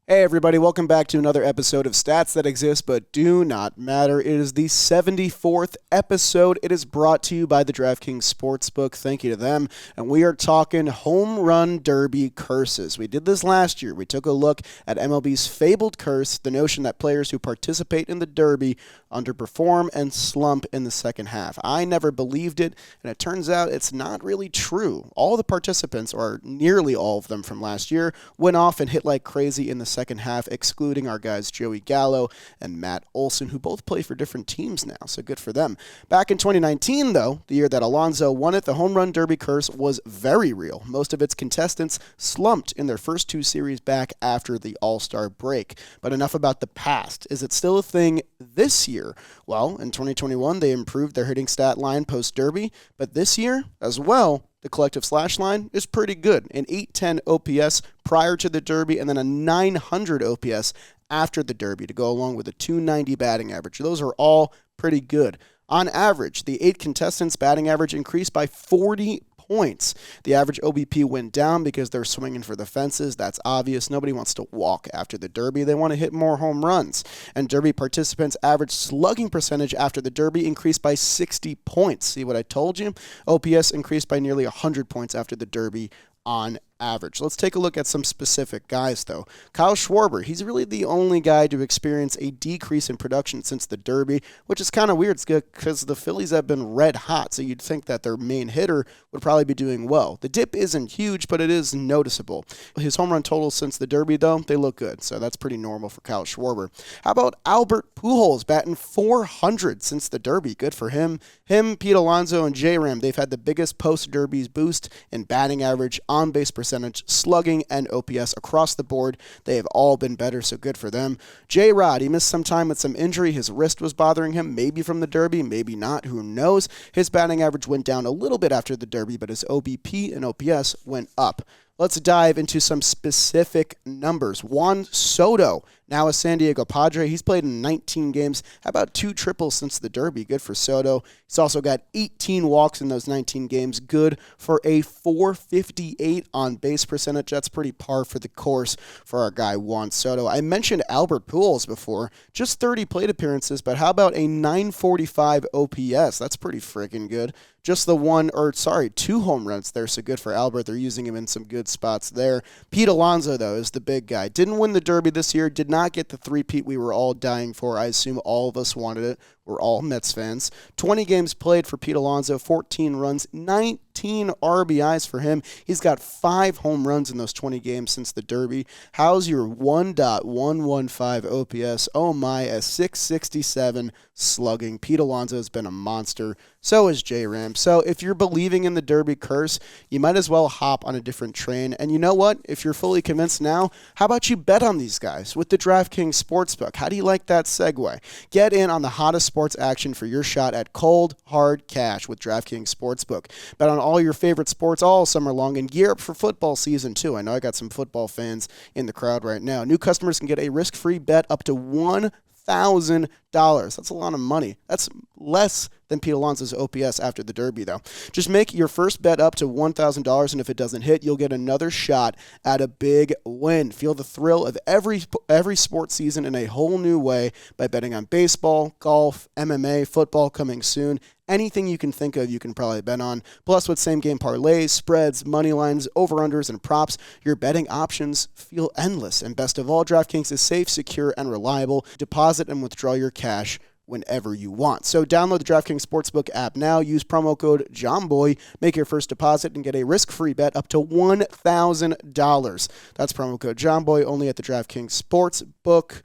Hey everybody, welcome back to another episode of Stats That Exist But Do Not Matter. It is the 74th episode. It is brought to you by the DraftKings Sportsbook. Thank you to them. And we are talking Home Run Derby curses. We did this last year. We took a look at MLB's fabled curse, the notion that players who participate in the Derby underperform and slump in the second half. I never believed it, and it turns out it's not really true. All the participants, or nearly all of them from last year, went off and hit like crazy in the second half, excluding our guys Joey Gallo and Matt Olson, who both play for different teams now, so good for them. Back in 2019, though, the year that Alonso won it, the Home Run Derby curse was very real. Most of its contestants slumped in their first two series back after the All-Star break. But enough about the past. Is it still a thing this year? Well, in 2021, they improved their hitting stat line post-Derby, but this year, as well, the collective slash line is pretty good. An 810 OPS prior to the Derby and then a 900 OPS after the Derby to go along with a 290 batting average. Those are all pretty good. On average, the 8 contestants' batting average increased by 40 points. The average OBP went down because they're swinging for the fences. That's obvious. Nobody wants to walk after the Derby. They want to hit more home runs. And Derby participants' average slugging percentage after the Derby increased by 60 points. See what I told you? OPS increased by nearly 100 points after the Derby on average. Let's take a look at some specific guys, though. Kyle Schwarber, he's really the only guy to experience a decrease in production since the Derby, which is kind of weird because the Phillies have been red hot, so you'd think that their main hitter would probably be doing well. The dip isn't huge, but it is noticeable. His home run totals since the Derby, though, they look good, so that's pretty normal for Kyle Schwarber. How about Albert Pujols batting 400 since the Derby? Good for him. Him, Pete Alonso, and J-Ram, they've had the biggest post-Derby's boost in batting average, on-base percentage, slugging, and OPS across the board. They have all been better, so good for them. J-Rod, he missed some time with some injury. His wrist was bothering him, maybe from the Derby, maybe not, who knows. His batting average went down a little bit after the Derby, but his OBP and OPS went up. Let's dive into some specific numbers. Juan Soto, now a San Diego Padre. He's played in 19 games. How about 2 triples since the Derby? Good for Soto. He's also got 18 walks in those 19 games. Good for a 458 on base percentage. That's pretty par for the course for our guy Juan Soto. I mentioned Albert Pujols before. Just 30 plate appearances, but how about a 945 OPS? That's pretty freaking good. Just the 2 home runs there, so good for Albert. They're using him in some good spots there. Pete Alonso, though, is the big guy. Didn't win the Derby this year, did not get the three-peat we were all dying for. I assume all of us wanted it. We're all Mets fans. 20 games played for Pete Alonso, 14 runs, 19 RBIs for him. He's got 5 home runs in those 20 games since the Derby. How's your 1.115 OPS? Oh my, a 667 slugging. Pete Alonso has been a monster. So is J-Ram. So if you're believing in the Derby curse, you might as well hop on a different train. And you know what? If you're fully convinced now, how about you bet on these guys with the DraftKings Sportsbook? How do you like that segue? Get in on the hottest sports action for your shot at cold, hard cash with DraftKings Sportsbook. Bet on all your favorite sports all summer long and gear up for football season too. I know I got some football fans in the crowd right now. New customers can get a risk-free bet up to $1,000. That's a lot of money. That's less than Pete Alonso's OPS after the Derby, though. Just make your first bet up to $1,000, and if it doesn't hit, you'll get another shot at a big win. Feel the thrill of every sports season in a whole new way by betting on baseball, golf, MMA, football coming soon. Anything you can think of, you can probably bet on. Plus, with same-game parlays, spreads, money lines, over-unders, and props, your betting options feel endless. And best of all, DraftKings is safe, secure, and reliable. Deposit and withdraw your cash whenever you want. So download the DraftKings Sportsbook app now. Use promo code JOHNBOY. Make your first deposit and get a risk-free bet up to $1,000. That's promo code JOHNBOY only at the DraftKings Sportsbook.